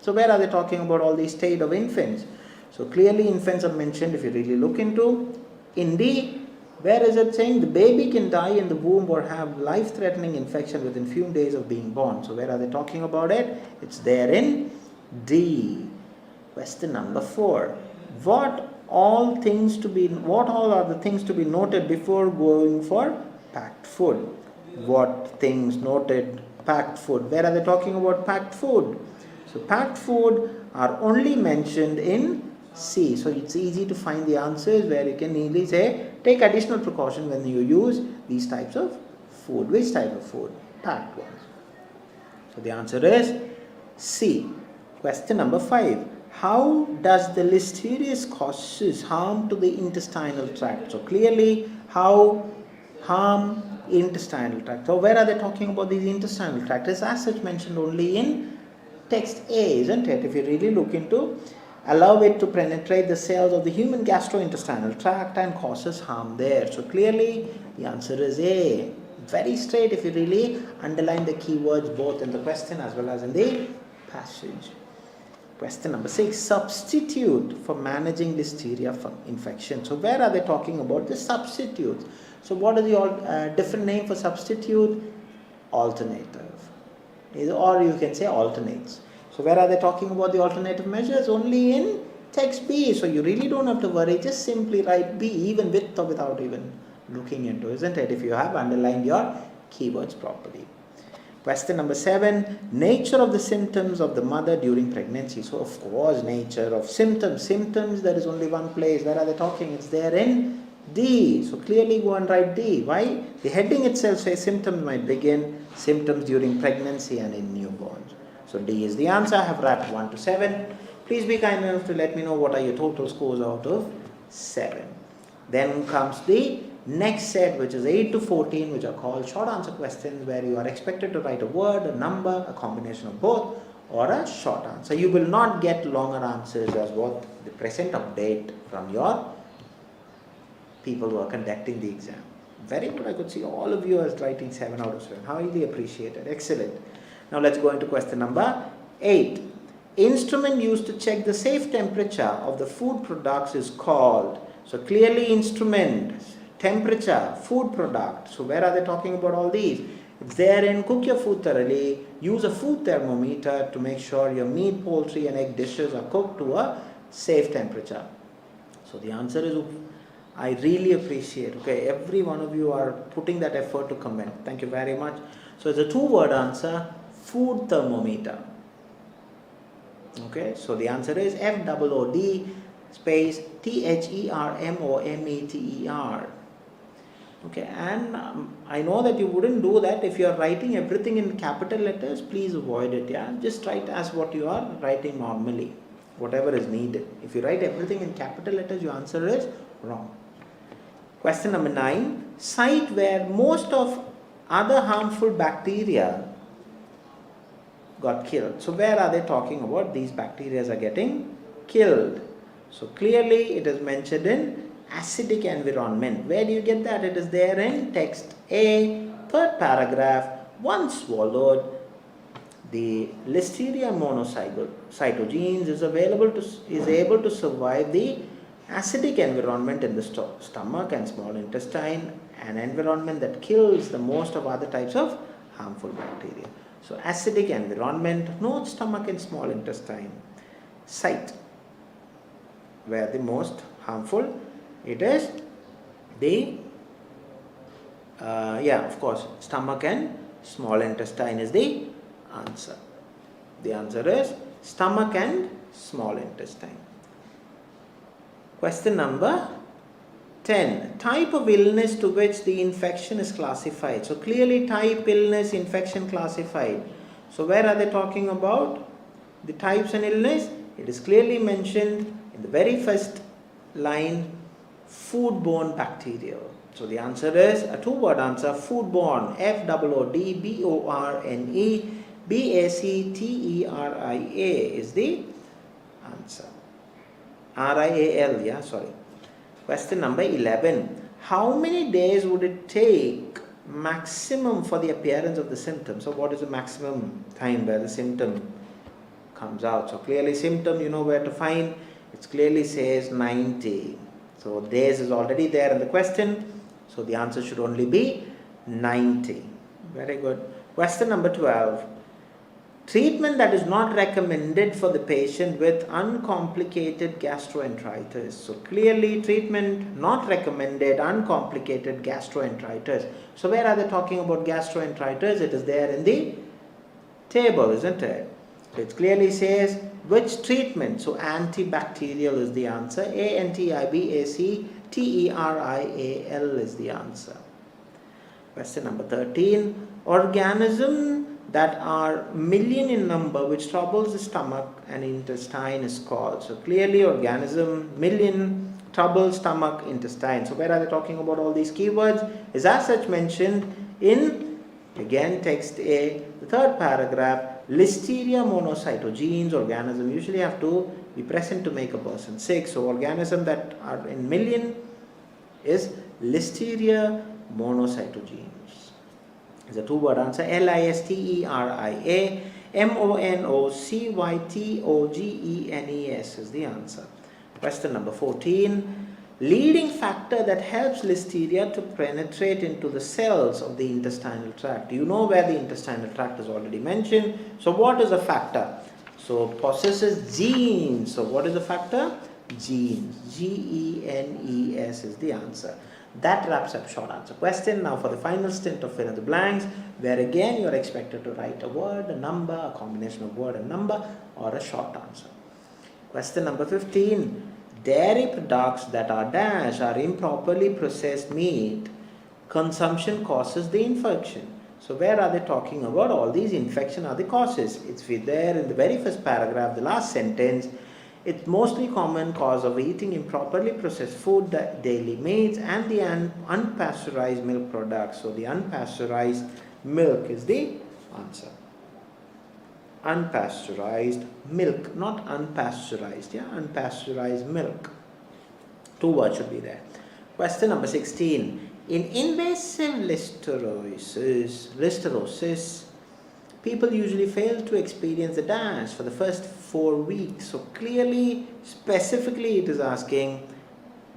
So where are they talking about all these state of infants? So clearly infants are mentioned if you really look into in the Where is it saying the baby can die in the womb or have life-threatening infection within few days of being born? So where are they talking about it? It's there in D. Question number 4. What all are the things to be noted before going for packed food? What things noted packed food? Where are they talking about packed food? So packed food are only mentioned in C. So it's easy to find the answers where you can easily say take additional precaution when you use these types of food. Which type of food? Packed ones. So the answer is C. Question number 5. How does the Listeria causes harm to the intestinal tract? So clearly, how harm intestinal tract? So where are they talking about these intestinal tract? It's as such mentioned only in text A, isn't it? If you really look into, allow it to penetrate the cells of the human gastrointestinal tract and causes harm there. So clearly, the answer is A. Very straight if you really underline the keywords both in the question as well as in the passage. Question number 6. Substitute for managing Listeria infection. So where are they talking about the substitutes? So what is the different name for substitute? Alternative. Or you can say alternates. So where are they talking about the alternative measures? Only in text B. So you really don't have to worry. Just simply write B even with or without even looking into, isn't it? If you have underlined your keywords properly. Question number 7. Nature of the symptoms of the mother during pregnancy. So of course, nature of symptoms. Symptoms, there is only one place. Where are they talking? It's there in D. So clearly go and write D. Why? The heading itself says symptoms might begin, symptoms during pregnancy and in newborns. So D is the answer. I have wrapped 1 to 7. Please be kind enough to let me know what are your total scores out of 7. Then comes the next set, which is 8 to 14, which are called short answer questions, where you are expected to write a word, a number, a combination of both, or a short answer. You will not get longer answers as what the present update from your people who are conducting the exam. Very good. I could see all of you as writing 7 out of 7. Highly appreciated. Excellent. Now let's go into question number 8. Instrument used to check the safe temperature of the food products is called. So clearly instrument, temperature, food product. So where are they talking about all these? It's there in cook your food thoroughly. Use a food thermometer to make sure your meat, poultry and egg dishes are cooked to a safe temperature. So the answer is, I really appreciate, okay, every one of you are putting that effort to comment. Thank you very much. So it's a 2-word answer, food thermometer. Okay, so the answer is FOOD space THERMOMETER. Okay, and I know that you wouldn't do that if you are writing everything in capital letters. Please avoid it. Yeah, just write as what you are writing normally, whatever is needed. If you write everything in capital letters, your answer is wrong. Question number 9. Site where most of other harmful bacteria got killed. So where are they talking about? These bacteria are getting killed. So clearly it is mentioned in acidic environment. Where do you get that? It is there in text A, 3rd paragraph. Once swallowed, the Listeria monocytogenes is able to survive the acidic environment in the stomach and small intestine, an environment that kills the most of other types of harmful bacteria. So acidic environment, no stomach and small intestine. Site where the most harmful, it is the of course stomach and small intestine is the answer. The answer is stomach and small intestine. Question number 10. Type of illness to which the infection is classified. So clearly type, illness, infection classified. So where are they talking about the types and illness? It is clearly mentioned in the very first line, foodborne bacteria. So the answer is a 2-word answer, foodborne, FOODBORNE BACTERIA is the answer. RIAL, sorry. Question number 11. How many days would it take maximum for the appearance of the symptom? So what is the maximum time where the symptom comes out? So clearly symptom, you know where to find. It clearly says 90. So days is already there in the question. So the answer should only be 90. Very good. Question number 12. Treatment that is not recommended for the patient with uncomplicated gastroenteritis. So clearly treatment not recommended, uncomplicated gastroenteritis. So where are they talking about gastroenteritis? It is there in the table, isn't it? So it clearly says which treatment. So antibacterial is the answer. ANTIBACTERIAL is the answer. Question number 13. Organism that are million in number which troubles the stomach and intestine is called. So clearly organism million troubles stomach, intestine. So where are they talking about all these keywords? Is as such mentioned in, again, text A, the third paragraph. Listeria monocytogenes, organism usually have to be present to make a person sick. So organism that are in million is Listeria monocytogenes. Is a two-word answer. Listeria monocytogenes is the answer. Question number 14. Leading factor that helps Listeria to penetrate into the cells of the intestinal tract. You know where the intestinal tract is already mentioned. So what is a factor? So possesses genes. So what is a factor? Genes. Genes is the answer. That wraps up short answer question. Now for the final stint of fill in the blanks, where again you are expected to write a word, a number, a combination of word and number, or a short answer. Question number 15. Dairy products that are dash are improperly processed meat. Consumption causes the infection. So where are they talking about? All these infection are the causes. It's there in the very first paragraph, the last sentence. It's mostly common cause of eating improperly processed food, daily meats, and the unpasteurized milk products. So the unpasteurized milk is the answer. Unpasteurized milk, not unpasteurized. Yeah, unpasteurized milk. Two words should be there. Question number 16. In invasive listeriosis, people usually fail to experience the dash for the first 4 weeks. So clearly, specifically, it is asking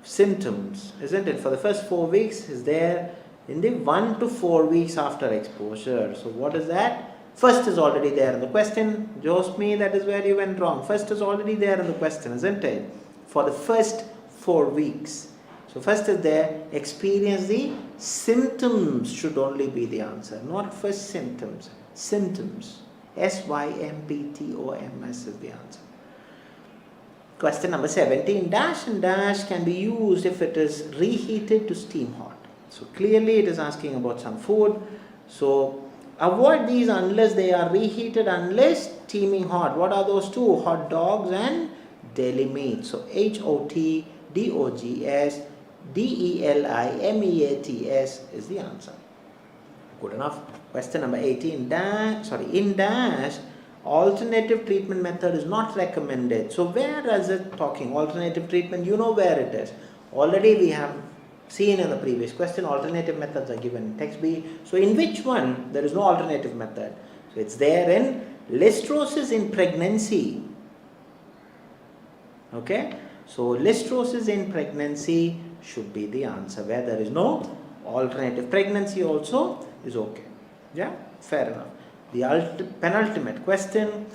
symptoms, isn't it? For the first 4 weeks is there in the 1 to 4 weeks after exposure. So what is that? First is already there in the question. Josme, that is where you went wrong. First is already there in the question, isn't it? For the first 4 weeks. So first is there, experience the symptoms should only be the answer, not first symptoms. Symptoms. SYMPTOMS is the answer. Question number 17. Dash and dash can be used if it is reheated to steam hot. So clearly it is asking about some food. So avoid these unless they are reheated, unless steaming hot. What are those two? Hot dogs and deli meat. So HOTDOGS DELIMEATS is the answer. Good enough. Question number 18. In dash, alternative treatment method is not recommended. So where is it talking? Alternative treatment, you know where it is. Already we have seen in the previous question, alternative methods are given in text B. So in which one there is no alternative method? So it's there in listeriosis in pregnancy. Okay. So listeriosis in pregnancy should be the answer. Where there is no alternative, pregnancy also is okay. Yeah, fair enough. The penultimate question.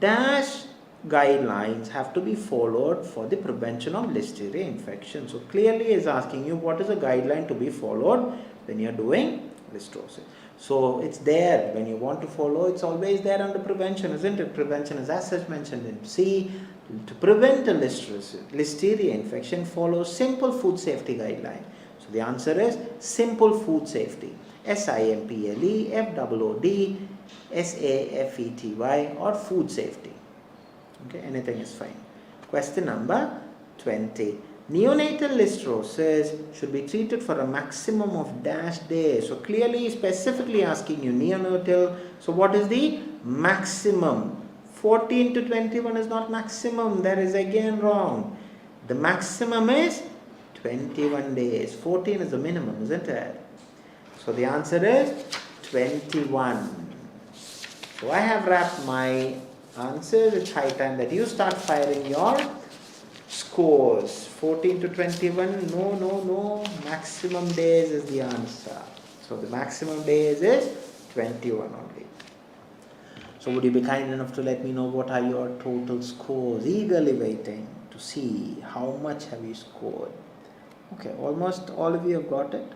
Dash guidelines have to be followed for the prevention of listeria infection. So clearly is asking you what is a guideline to be followed when you are doing listeriosis. So it's there when you want to follow, it's always there under prevention, isn't it? Prevention is as such mentioned in C. To prevent a listeria infection, follow simple food safety guideline. So the answer is simple food safety. SIMPLE FOOD SAFETY or food safety. Okay, anything is fine. Question number 20. Neonatal listeriosis should be treated for a maximum of dash days. So clearly, specifically asking you neonatal. So what is the maximum? 14 to 21 is not maximum. That is again wrong. The maximum is 21 days. 14 is the minimum, isn't it? So the answer is 21. So I have wrapped my answers. It's high time that you start firing your Scores 14 to 21. No. Maximum days is the answer. So the maximum days is 21 only. So would you be kind enough to let me know what are your total scores? Eagerly waiting to see how much have you scored. Okay, almost all of you have got it.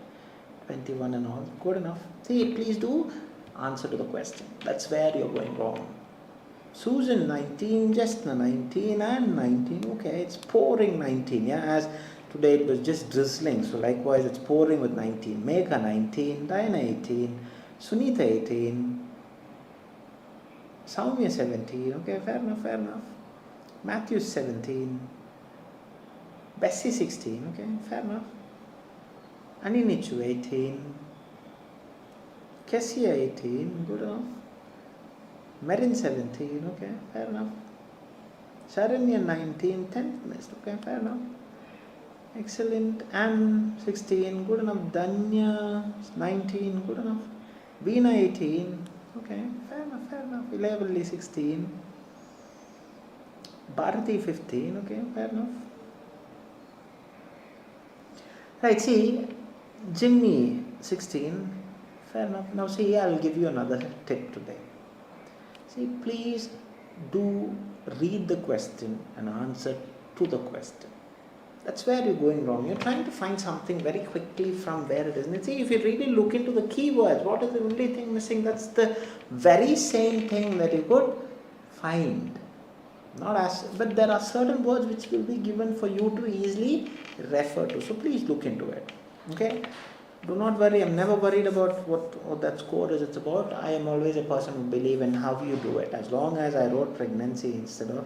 21 and all. Good enough. See, please do answer to the question. That's where you're going wrong. Susan 19, Jessna 19 and 19. Okay, it's pouring 19. Yeah, as today it was just drizzling. So likewise it's pouring with 19. Megha 19, Diana 18, Sunita 18, Soumya 17. Okay, fair enough. Matthew 17. Bessie 16. Okay, fair enough. Aninichu 18. Kessia 18. Good enough. Merin 17. Okay, fair enough. Sharanya 19. 10th missed. Okay, fair enough. Excellent. Anne 16. Good enough. Danya 19. Good enough. Veena 18. Okay, fair enough. Ilavali 16. Bharati 15. Okay, fair enough. Right, see, Jimmy 16. Fair enough. Now see, I'll give you another tip today. See, please do read the question and answer to the question. That's where you're going wrong. You're trying to find something very quickly from where it is. And see, if you really look into the keywords, what is the only thing missing? That's the very same thing that you could find. But there are certain words which will be given for you to easily refer to. So please look into it. Okay? Do not worry. I'm never worried about what that score is. It's about. I am always a person who believes in how you do it. As long as I wrote pregnancy instead of.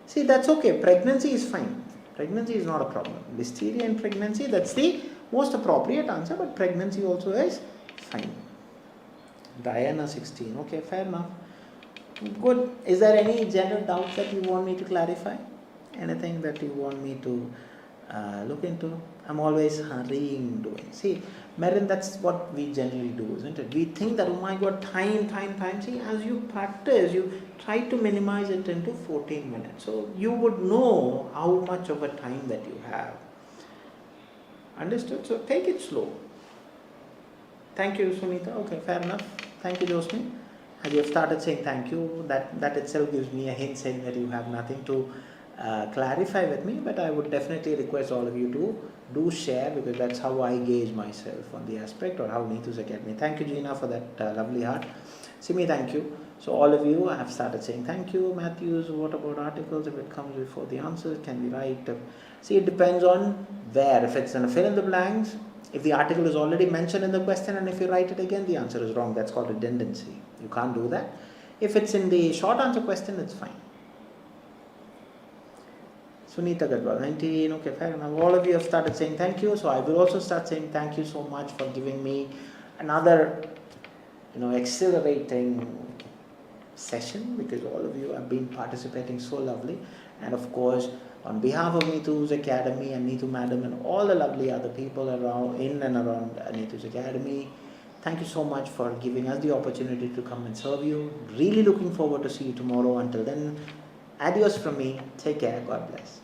See, that's okay. Pregnancy is fine. Pregnancy is not a problem. Listeria and pregnancy, that's the most appropriate answer, but pregnancy also is fine. Diana 16. Okay, fair enough. Good. Is there any general doubts that you want me to clarify? Anything that you want me to look into? I'm always hurrying doing. See, Merin, that's what we generally do, isn't it? We think that, oh my God, time. See, as you practice, you try to minimize it into 14 minutes. So you would know how much of a time that you have. Understood? So take it slow. Thank you, Sunita. Okay, fair enough. Thank you, Josmi. As you have started saying thank you, that itself gives me a hint saying that you have nothing to clarify with me, but I would definitely request all of you to do share, because that's how I gauge myself on the aspect, or how Neetu's Academy. Thank you, Gina, for that lovely heart. Simi, thank you. So all of you have started saying thank you. Matthews, what about articles? If it comes before the answer, can we write? See, it depends on where. If it's in a fill in the blanks, if the article is already mentioned in the question and if you write it again, the answer is wrong. That's called redundancy. You can't do that. If it's in the short answer question, it's fine. Sunita Gadwal, 19. Okay, fair enough. All of you have started saying thank you. So I will also start saying thank you so much for giving me another, exhilarating session, because all of you have been participating so lovely. And of course, on behalf of Neetu's Academy and Neetu Madam and all the lovely other people in and around Neetu's Academy, thank you so much for giving us the opportunity to come and serve you. Really looking forward to see you tomorrow. Until then, adios from me. Take care. God bless.